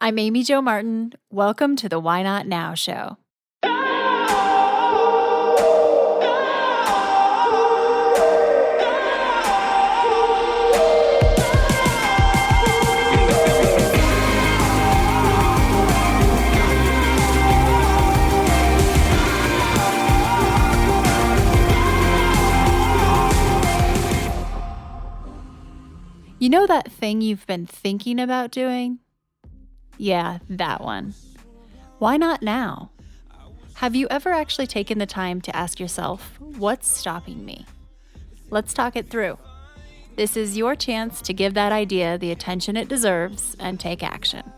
I'm Amy Jo Martin. Welcome to the Why Not Now show. You know that thing you've been thinking about doing? Yeah, that one. Why not now? Have you ever actually taken the time to ask yourself, what's stopping me? Let's talk it through. This is your chance to give that idea the attention it deserves and take action.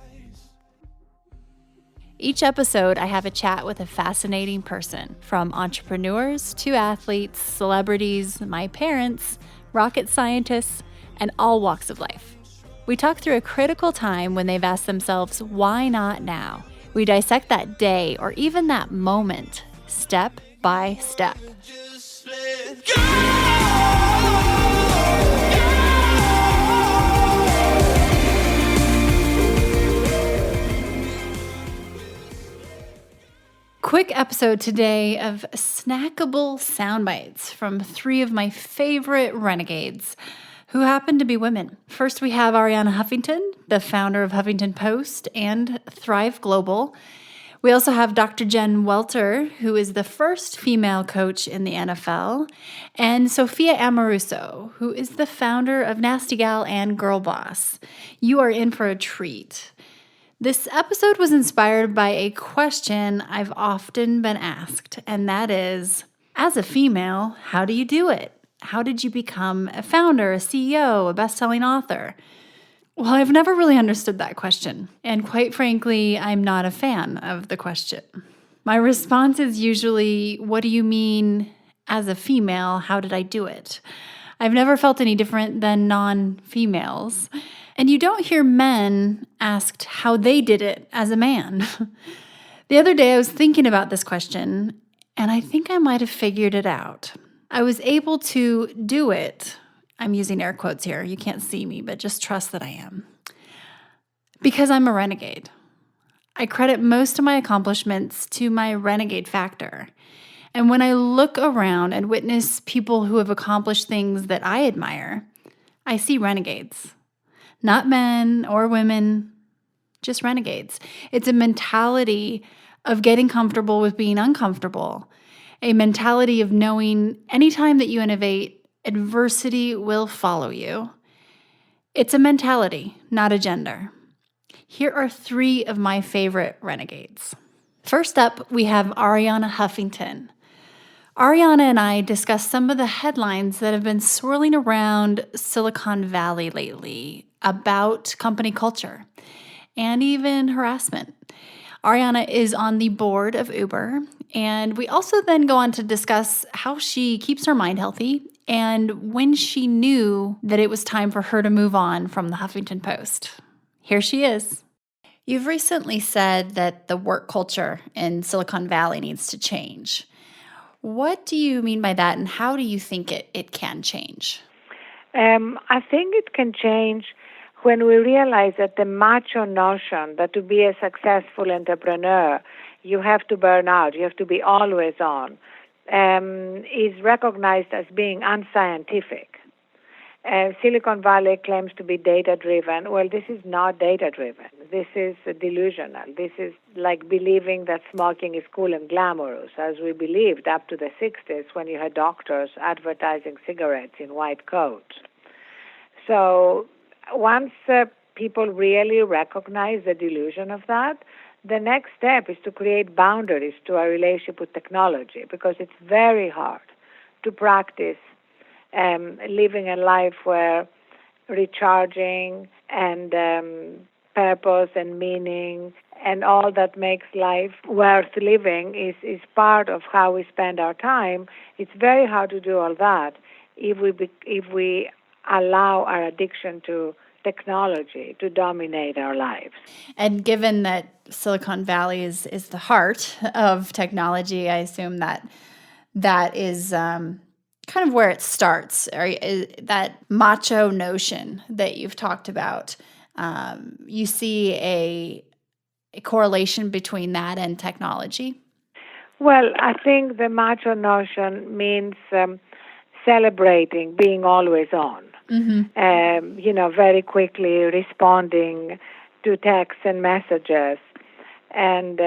Each episode, I have a chat with a fascinating person, from entrepreneurs to athletes, celebrities, my parents, rocket scientists, and all walks of life. We talk through a critical time when they've asked themselves, why not now? We dissect that day or even that moment, step by step. Quick episode today of snackable soundbites from three of my favorite renegades, who happen to be women. First, we have Arianna Huffington, the founder of Huffington Post and Thrive Global. We also have Dr. Jen Welter, who is the first female coach in the NFL, and Sophia Amoruso, who is the founder of NastyGal and GirlBoss. You are in for a treat. This episode was inspired by a question I've often been asked, and that is, as a female, how do you do it? How did you become a founder, a CEO, a best-selling author? Well, I've never really understood that question. And quite frankly, I'm not a fan of the question. My response is usually, what do you mean as a female? How did I do it? I've never felt any different than non-females. And you don't hear men asked how they did it as a man. The other day I was thinking about this question, and I think I might have figured it out. I was able to do it. I'm using air quotes here. You can't see me, but just trust that I am. Because I'm a renegade. I credit most of my accomplishments to my renegade factor. And when I look around and witness people who have accomplished things that I admire, I see renegades. Not men or women, just renegades. It's a mentality of getting comfortable with being uncomfortable. A mentality of knowing anytime that you innovate, adversity will follow you. It's a mentality, not a gender. Here are three of my favorite renegades. First up, we have Arianna Huffington. Arianna and I discussed some of the headlines that have been swirling around Silicon Valley lately about company culture and even harassment. Arianna is on the board of Uber, and we also then go on to discuss how she keeps her mind healthy and when she knew that it was time for her to move on from the Huffington Post. Here she is. You've recently said that the work culture in Silicon Valley needs to change. What do you mean by that, and how do you think it can change? I think it can change when we realize that the macho notion that to be a successful entrepreneur, you have to burn out, you have to be always on, is recognized as being unscientific. Silicon Valley claims to be data-driven. Well, this is not data-driven. This is delusional. This is like believing that smoking is cool and glamorous, as we believed up to the 60s when you had doctors advertising cigarettes in white coats. So once people really recognize the delusion of that, the next step is to create boundaries to our relationship with technology, because it's very hard to practice living a life where recharging and purpose and meaning and all that makes life worth living is part of how we spend our time. It's very hard to do all that if we allow our addiction to technology to dominate our lives. And given that Silicon Valley is the heart of technology, I assume that is kind of where it starts, or that macho notion that you've talked about. You see correlation between that and technology? Well, I think the macho notion means celebrating, being always on. Very quickly responding to texts and messages, and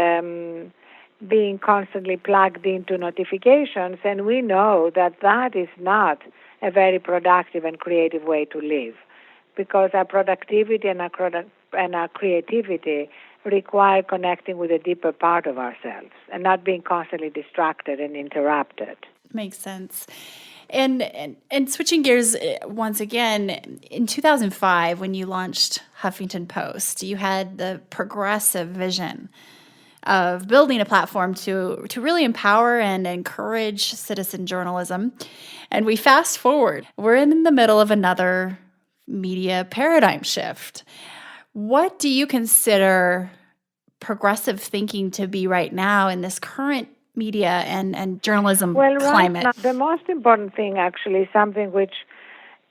being constantly plugged into notifications. And we know that that is not a very productive and creative way to live, because our productivity and our creativity require connecting with a deeper part of ourselves and not being constantly distracted and interrupted. Makes sense. And switching gears once again, in 2005, when you launched Huffington Post, you had the progressive vision of building a platform to really empower and encourage citizen journalism. And we fast forward, we're in the middle of another media paradigm shift. What do you consider progressive thinking to be right now in this current media and journalism climate? Right now, the most important thing, actually, something which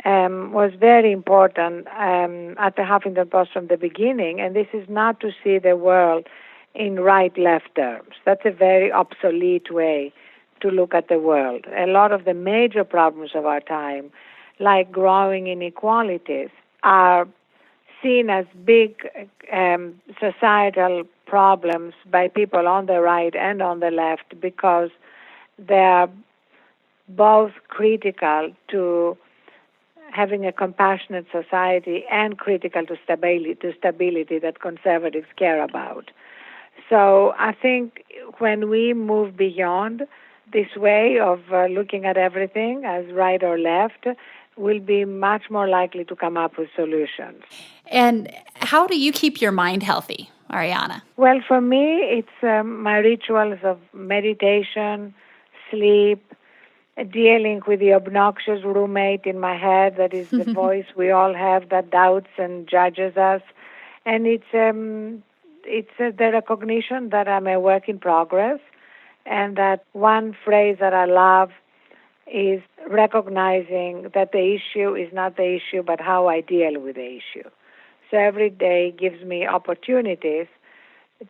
was very important at the Huffington Post from the beginning, and this is not to see the world in right-left terms. That's a very obsolete way to look at the world. A lot of the major problems of our time, like growing inequalities, are seen as big societal problems by people on the right and on the left, because they are both critical to having a compassionate society and critical to stability that conservatives care about. So I think when we move beyond this way of looking at everything as right or left, we'll be much more likely to come up with solutions. And how do you keep your mind healthy, Arianna? Well, for me, it's my rituals of meditation, sleep, dealing with the obnoxious roommate in my head that is the voice we all have that doubts and judges us. And it's the recognition that I'm a work in progress, and that one phrase that I love is recognizing that the issue is not the issue, but how I deal with the issue. So every day gives me opportunities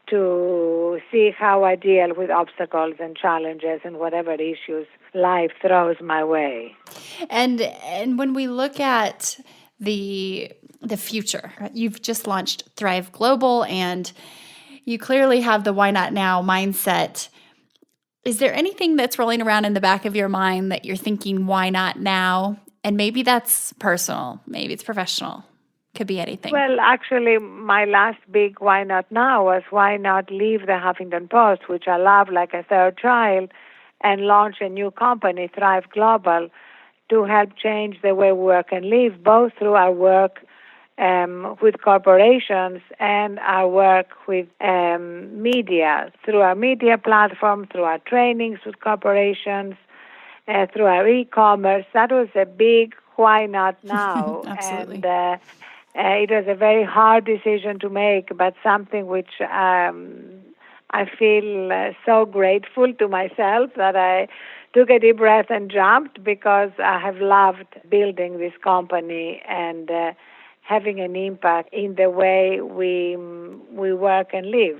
to see how I deal with obstacles and challenges and whatever issues life throws my way. And when we look at the future, you've just launched Thrive Global, and you clearly have the why not now mindset. Is there anything that's rolling around in the back of your mind that you're thinking, why not now? And maybe that's personal, maybe it's professional. Could be anything. Well, actually, my last big why not now was why not leave the Huffington Post, which I love like a third child, and launch a new company, Thrive Global, to help change the way we work and live, both through our work with corporations and our work with media, through our media platform, through our trainings with corporations, through our e-commerce. That was a big why not now. Absolutely. And it was a very hard decision to make, but something which I feel so grateful to myself that I took a deep breath and jumped, because I have loved building this company and having an impact in the way we work and live.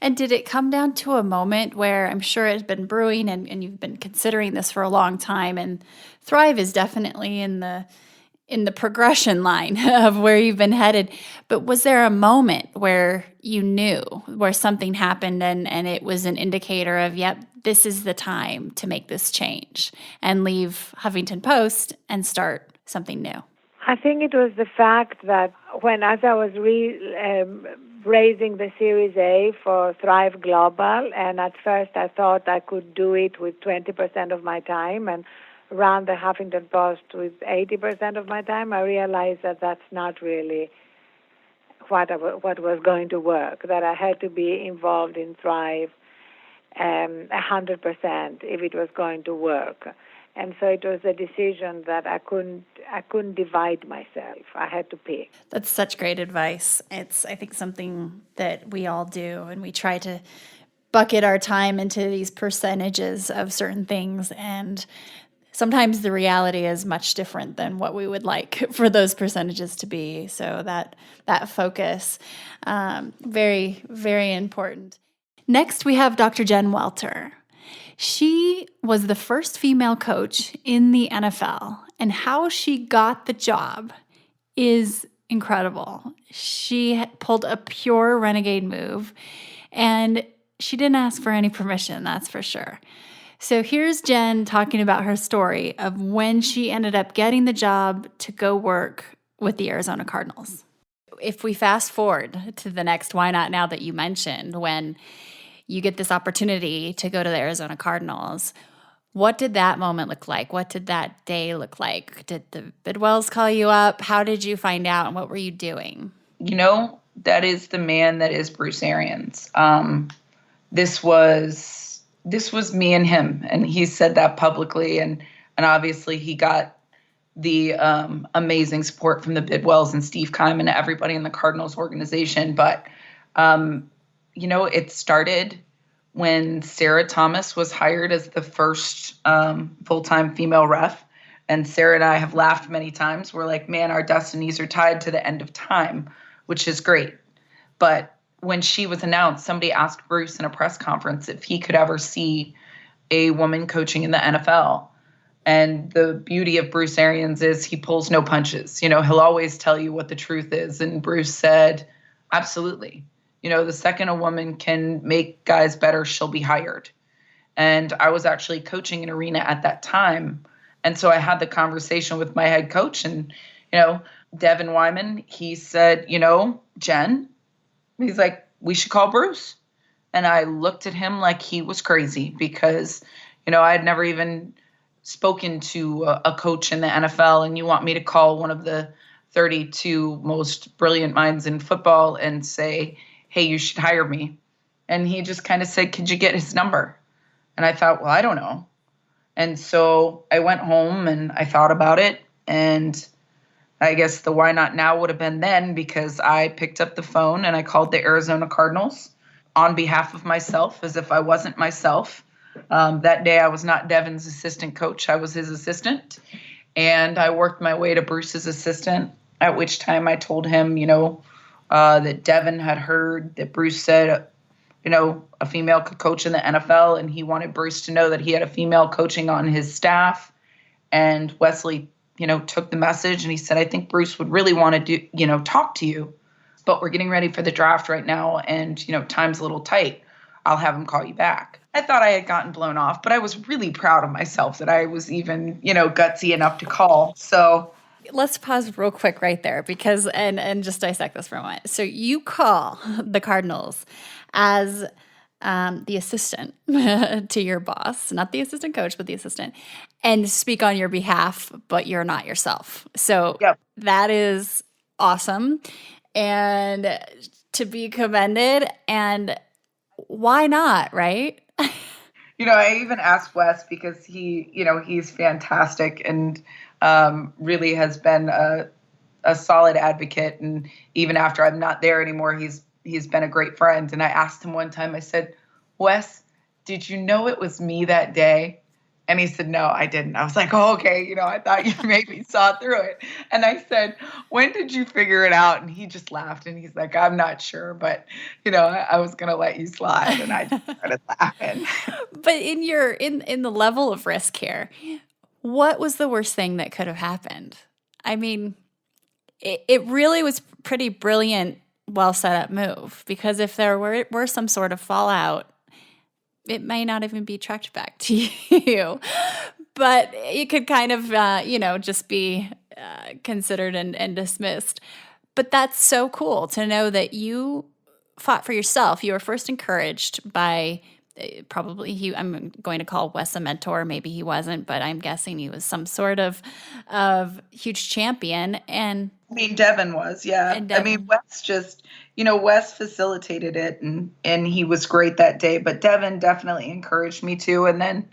And did it come down to a moment where, I'm sure it's been brewing and you've been considering this for a long time, and Thrive is definitely in the progression line of where you've been headed. But was there a moment where you knew, where something happened and it was an indicator of, yep, this is the time to make this change and leave Huffington Post and start something new? I think it was the fact that as I was raising the Series A for Thrive Global, and at first I thought I could do it with 20% of my time and run the Huffington Post with 80% of my time, I realized that that's not really what was going to work, that I had to be involved in Thrive 100% if it was going to work. And so it was a decision that I couldn't divide myself. I had to pick. That's such great advice. It's, I think, something that we all do, and we try to bucket our time into these percentages of certain things. And sometimes the reality is much different than what we would like for those percentages to be. So that focus, very, very important. Next, we have Dr. Jen Welter. She was the first female coach in the NFL, and how she got the job is incredible. She pulled a pure renegade move, and she didn't ask for any permission, that's for sure. So here's Jen talking about her story of when she ended up getting the job to go work with the Arizona Cardinals. If we fast forward to the next Why Not Now that you mentioned, when you get this opportunity to go to the Arizona Cardinals, what did that moment look like? What did that day look like? Did the Bidwells call you up? How did you find out, and what were you doing? That is the man that is Bruce Arians. This was me and him, and he said that publicly, and obviously he got the amazing support from the Bidwells and Steve Keim and everybody in the Cardinals organization. But it started when Sarah Thomas was hired as the first full-time female ref, and Sarah and I have laughed many times. We're like, man, our destinies are tied to the end of time, which is great. But when she was announced, somebody asked Bruce in a press conference if he could ever see a woman coaching in the NFL. And the beauty of Bruce Arians is he pulls no punches. He'll always tell you what the truth is. And Bruce said, absolutely. The second a woman can make guys better, she'll be hired. And I was actually coaching an arena at that time. And so I had the conversation with my head coach, and, Devin Wyman, he said, Jen, he's like, we should call Bruce. And I looked at him like he was crazy because, I had never even spoken to a coach in the NFL, and you want me to call one of the 32 most brilliant minds in football and say, hey, you should hire me. And he just kind of said, could you get his number? And I thought, well, I don't know. And so I went home and I thought about it, and I guess the why not now would have been then, because I picked up the phone and I called the Arizona Cardinals on behalf of myself, as if I wasn't myself. That day I was not Devin's assistant coach. I was his assistant. And I worked my way to Bruce's assistant, at which time I told him, that Devin had heard that Bruce said, a female could coach in the NFL, and he wanted Bruce to know that he had a female coaching on his staff. And Wesley took the message, and he said, I think Bruce would really want to talk to you, but we're getting ready for the draft right now, and, time's a little tight. I'll have him call you back. I thought I had gotten blown off, but I was really proud of myself that I was even, gutsy enough to call. So let's pause real quick right there, because, and just dissect this for a moment. So you call the Cardinals as the assistant to your boss, not the assistant coach, but the assistant, and speak on your behalf, but you're not yourself. So Yep. That is awesome and to be commended. And why not, right? I even asked Wes, because he's fantastic and really has been a solid advocate. And even after I'm not there anymore, he's been a great friend. And I asked him one time, I said, Wes, did you know it was me that day? And he said, no, I didn't. I was like, oh, okay. I thought you maybe saw through it. And I said, when did you figure it out? And he just laughed, and he's like, I'm not sure, but I was going to let you slide. And I just started laughing. But in the level of risk here, what was the worst thing that could have happened? I mean, it really was pretty brilliant, well set up move, because if there were some sort of fallout, it may not even be tracked back to you, but it could kind of, just be considered and dismissed. But that's so cool to know that you fought for yourself. You were first encouraged by probably I'm going to call Wes a mentor. Maybe he wasn't, but I'm guessing he was some sort of huge champion. And Devin was, yeah. Wes just, Wes facilitated it, and he was great that day. But Devin definitely encouraged me too. And then,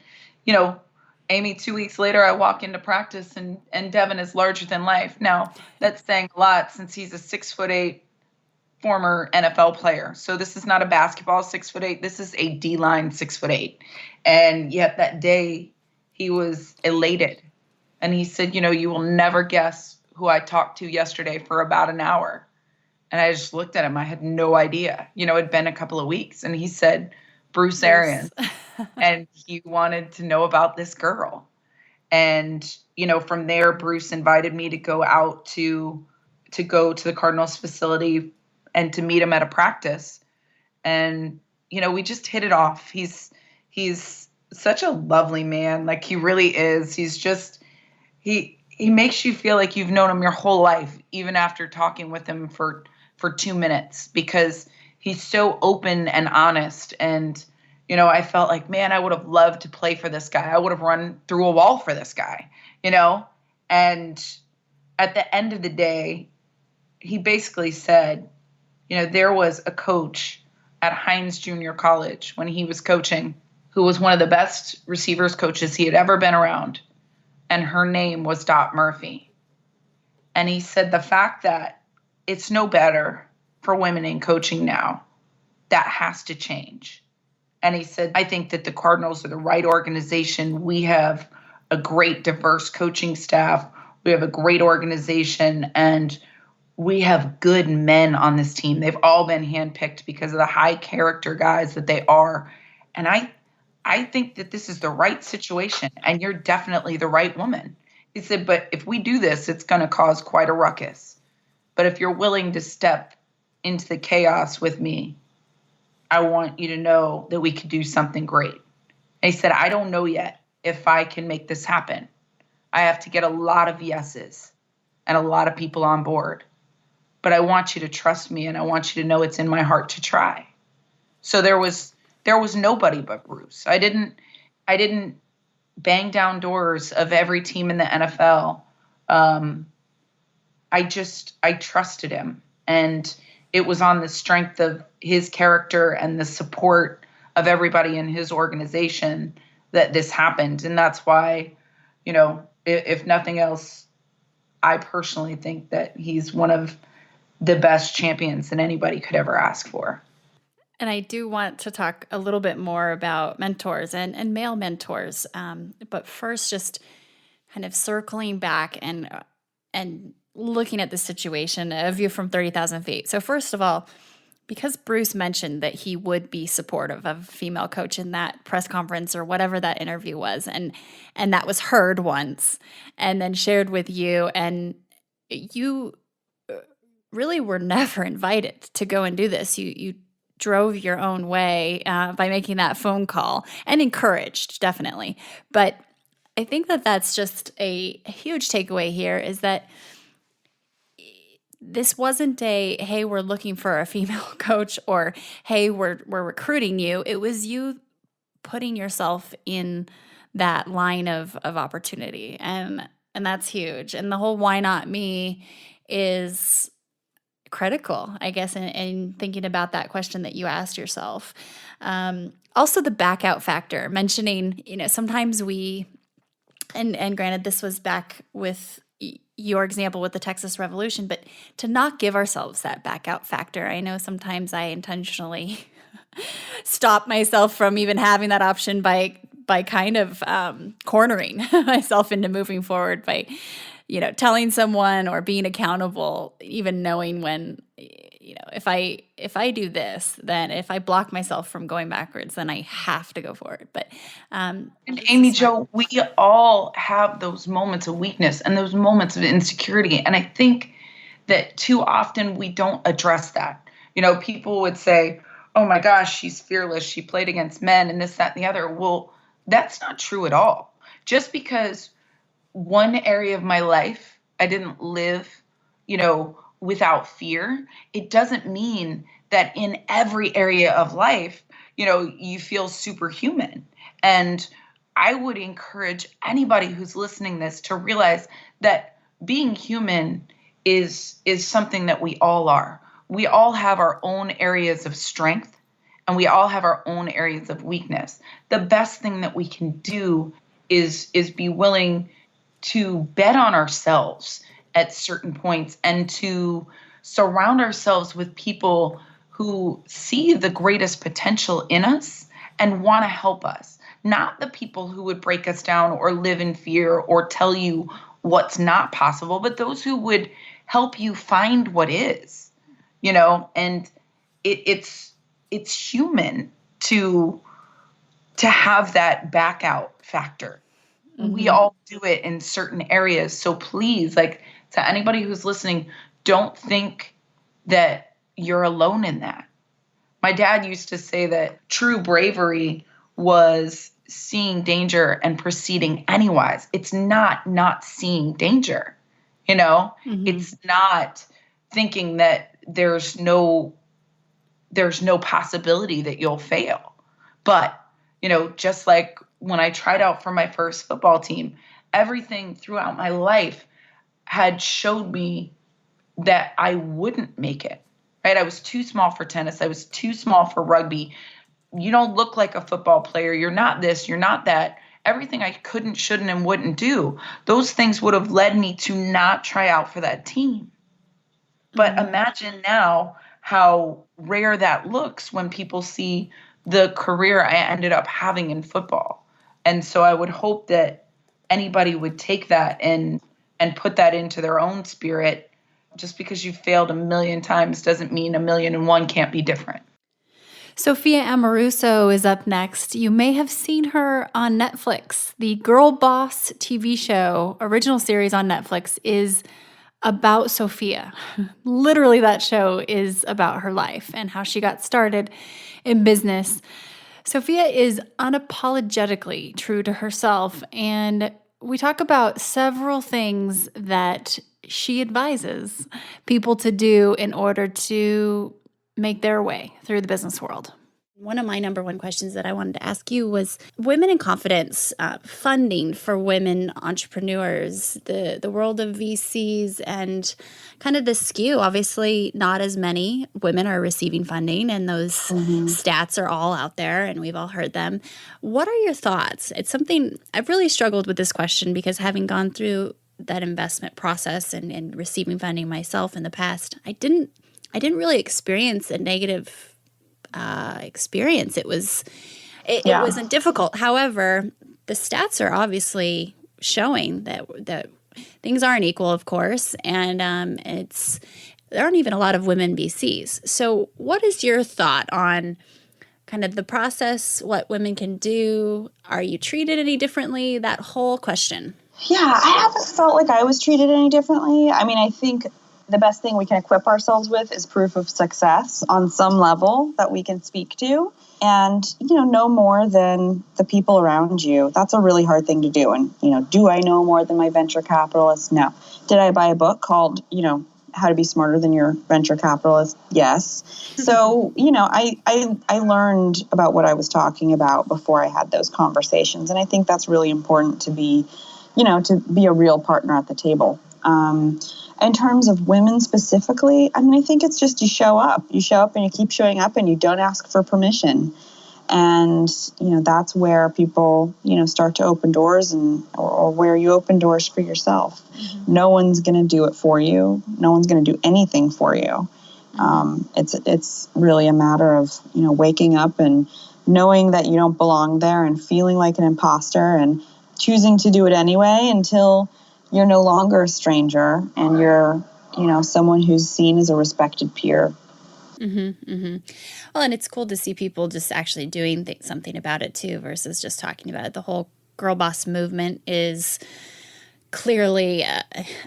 Amy, 2 weeks later, I walk into practice, and Devin is larger than life. Now, that's saying a lot, since he's a 6'8" former NFL player. So this is not a basketball 6'8". This is a D-line 6'8". And yet that day he was elated. And he said, you will never guess who I talked to yesterday for about an hour. And I just looked at him. I had no idea. It had been a couple of weeks. And he said, Bruce Arians. And he wanted to know about this girl. And, from there, Bruce invited me to go out to go to the Cardinals facility and to meet him at a practice. And, we just hit it off. He's such a lovely man. Like, he really is. He's just, he makes you feel like you've known him your whole life, even after talking with him for 2 minutes, because he's so open and honest. And, I felt like, man, I would have loved to play for this guy. I would have run through a wall for this guy, And at the end of the day, he basically said, there was a coach at Hines Junior College when he was coaching who was one of the best receivers coaches he had ever been around. And her name was Dot Murphy. And he said the fact that it's no better for women in coaching now, that has to change. And he said, I think that the Cardinals are the right organization. We have a great diverse coaching staff. We have a great organization, and we have good men on this team. They've all been handpicked because of the high character guys that they are. And I think that this is the right situation, and you're definitely the right woman. He said, but if we do this, it's going to cause quite a ruckus. But if you're willing to step into the chaos with me, I want you to know that we could do something great. And he said, I don't know yet if I can make this happen. I have to get a lot of yeses and a lot of people on board. But I want you to trust me, and I want you to know it's in my heart to try. So there was nobody but Bruce. I didn't bang down doors of every team in the NFL. I trusted him, and it was on the strength of his character and the support of everybody in his organization that this happened. And that's why, if nothing else, I personally think that he's one of the best champions that anybody could ever ask for. And I do want to talk a little bit more about mentors and male mentors. But first, just kind of circling back and looking at the situation, a view from 30,000 feet. So first of all, because Bruce mentioned that he would be supportive of a female coach in that press conference or whatever that interview was, and that was heard once and then shared with you, and you really were never invited to go and do this. You drove your own way by making that phone call, and encouraged, definitely. But I think that that's just a huge takeaway here, is that this wasn't a, hey, we're looking for a female coach, or hey, we're recruiting you. It was you putting yourself in that line of opportunity. And that's huge. And the whole why not me is critical, I guess, in thinking about that question that you asked yourself. Also the back out factor, mentioning, sometimes we, and granted, this was back with your example with the Texas Revolution, but to not give ourselves that back out factor. I know sometimes I intentionally stop myself from even having that option by kind of cornering myself into moving forward by, telling someone or being accountable, even knowing when, if I do this, then if I block myself from going backwards, then I have to go forward. But and Amy Jo, we all have those moments of weakness and those moments of insecurity. And I think that too often we don't address that. People would say, oh my gosh, she's fearless. She played against men and this, that, and the other. Well, that's not true at all. Just because one area of my life I didn't live, without fear, it doesn't mean that in every area of life, you feel superhuman. And I would encourage anybody who's listening this to realize that being human is something that we all are. We all have our own areas of strength, and we all have our own areas of weakness. The best thing that we can do is be willing to bet on ourselves at certain points, and to surround ourselves with people who see the greatest potential in us and want to help us. not the people who would break us down or live in fear or tell you what's not possible, but those who would help you find what is, and it's human to have that back out factor. Mm-hmm. We all do it in certain areas. So please, like, to anybody who's listening, don't think that you're alone in that. My dad used to say that true bravery was seeing danger and proceeding anyways. It's not seeing danger, Mm-hmm. It's not thinking that there's no possibility that you'll fail. But, just like when I tried out for my first football team, everything throughout my life had showed me that I wouldn't make it, right? I was too small for tennis. I was too small for rugby. You don't look like a football player. You're not this, you're not that. Everything I couldn't, shouldn't, and wouldn't do, those things would have led me to not try out for that team. But imagine now how rare that looks when people see the career I ended up having in football. And so I would hope that anybody would take that and put that into their own spirit. Just because you failed a million times doesn't mean 1,000,001 can't be different. Sophia Amoruso is up next. You may have seen her on Netflix. The GirlBoss TV show, original series on Netflix, is about Sophia. Literally, that show is about her life and how she got started in business. Sophia is unapologetically true to herself, and we talk about several things that she advises people to do in order to make their way through the business world. One of my number one questions that I wanted to ask you was women in confidence, funding for women entrepreneurs, the world of VCs, and kind of the skew. Obviously, not as many women are receiving funding, and those stats are all out there, and we've all heard them. What are your thoughts? It's something I've really struggled with this question because having gone through that investment process and receiving funding myself in the past, I didn't really experience a negative experience. It wasn't difficult. However, the stats are obviously showing that things aren't equal, of course, and there aren't even a lot of women VCs. So, what is your thought on kind of the process? What women can do? Are you treated any differently? That whole question. Yeah, I haven't felt like I was treated any differently. I mean, I think the best thing we can equip ourselves with is proof of success on some level that we can speak to and, know more than the people around you. That's a really hard thing to do. And, do I know more than my venture capitalist? No. Did I buy a book called, How to Be Smarter Than Your Venture Capitalist? Yes. So, I learned about what I was talking about before I had those conversations. And I think that's really important to be a real partner at the table. In terms of women specifically, I mean, I think it's just you show up and you keep showing up and you don't ask for permission. And, that's where people, start to open doors or where you open doors for yourself. Mm-hmm. No one's going to do it for you. No one's going to do anything for you. It's really a matter of, waking up and knowing that you don't belong there and feeling like an imposter and choosing to do it anyway until you're no longer a stranger and you're, someone who's seen as a respected peer. Mm-hmm, mm-hmm. Well, and it's cool to see people just actually doing something about it too versus just talking about it. The whole girl boss movement is clearly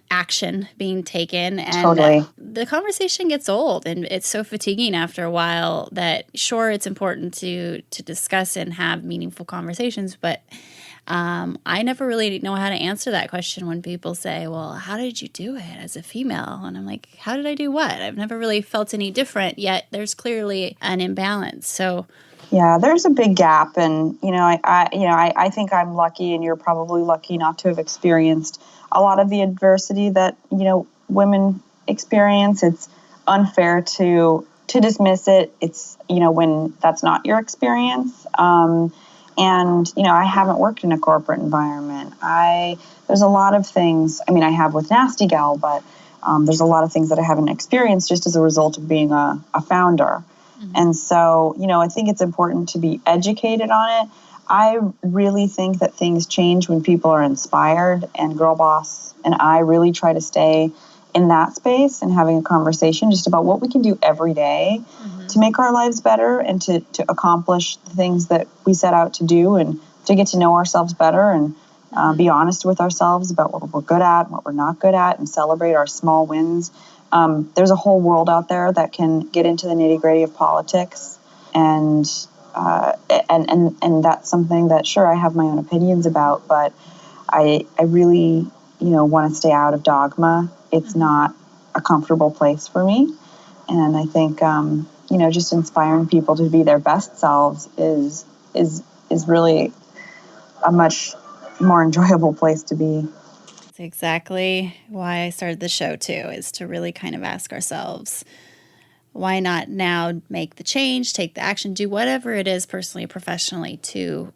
action being taken, and totally. The conversation gets old, and it's so fatiguing after a while that sure, it's important to discuss and have meaningful conversations, but I never really know how to answer that question when people say, well, how did you do it as a female? And I'm like, how did I do what? I've never really felt any different, yet there's clearly an imbalance. So yeah, there's a big gap. And, I think I'm lucky, and you're probably lucky not to have experienced a lot of the adversity that, women experience. It's unfair to dismiss it. It's, when that's not your experience. And, I haven't worked in a corporate environment. There's a lot of things, I have with NastyGal, but there's a lot of things that I haven't experienced just as a result of being a founder. Mm-hmm. And so, I think it's important to be educated on it. I really think that things change when people are inspired, and GirlBoss and I really try to stay in that space and having a conversation just about what we can do every day to make our lives better and to accomplish the things that we set out to do, and to get to know ourselves better and be honest with ourselves about what we're good at and what we're not good at, and celebrate our small wins. There's a whole world out there that can get into the nitty-gritty of politics, and that's something that, sure, I have my own opinions about, but I really, want to stay out of dogma. It's not a comfortable place for me. And I think, just inspiring people to be their best selves is really a much more enjoyable place to be. That's exactly why I started the show too, is to really kind of ask ourselves, why not now make the change, take the action, do whatever it is personally, professionally to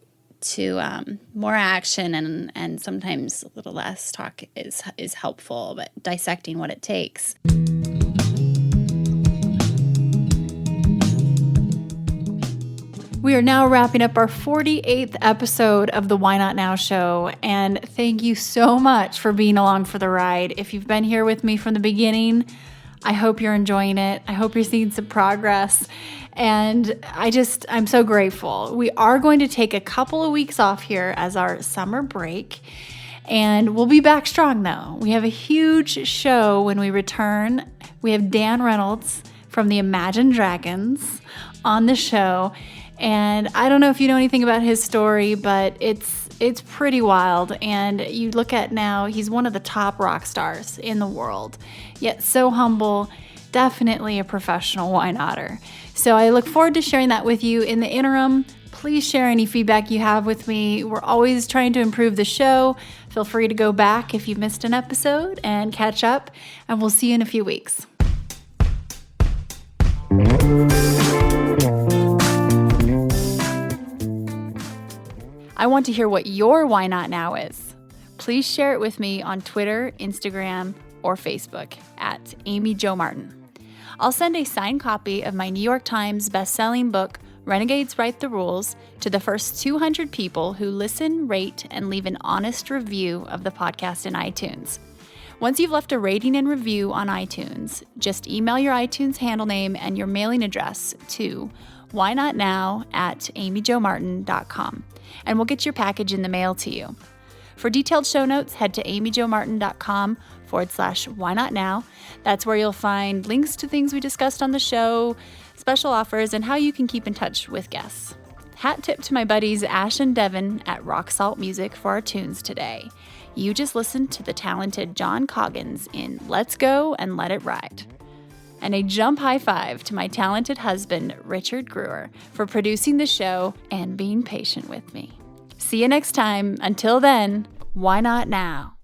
more action, and sometimes a little less talk is helpful, but dissecting what it takes. We are now wrapping up our 48th episode of the Why Not Now show, and thank you so much for being along for the ride. If you've been here with me from the beginning, I hope you're enjoying it. I hope you're seeing some progress, and I'm so grateful. We are going to take a couple of weeks off here as our summer break, and we'll be back strong though. We have a huge show when we return. We have Dan Reynolds from the Imagine Dragons on the show. And I don't know if you know anything about his story, but it's pretty wild. And you look at now, he's one of the top rock stars in the world, yet so humble, definitely a professional why notter. So I look forward to sharing that with you. In the interim, please share any feedback you have with me. We're always trying to improve the show. Feel free to go back if you've missed an episode and catch up, and we'll see you in a few weeks. I want to hear what your why not now is. Please share it with me on Twitter, Instagram, or Facebook at Amy Jo Martin. I'll send a signed copy of my New York Times best-selling book, Renegades Write the Rules, to the first 200 people who listen, rate, and leave an honest review of the podcast in iTunes. Once you've left a rating and review on iTunes, just email your iTunes handle name and your mailing address to whynotnow@amyjomartin.com, and we'll get your package in the mail to you. For detailed show notes, head to amyjomartin.com/whynotnow. That's where you'll find links to things we discussed on the show, special offers, and how you can keep in touch with guests. Hat tip to my buddies Ash and Devin at Rock Salt Music for our tunes today. You just listened to the talented John Coggins in Let's Go and Let It Ride. And a jump high five to my talented husband, Richard Greer, for producing the show and being patient with me. See you next time. Until then, why not now?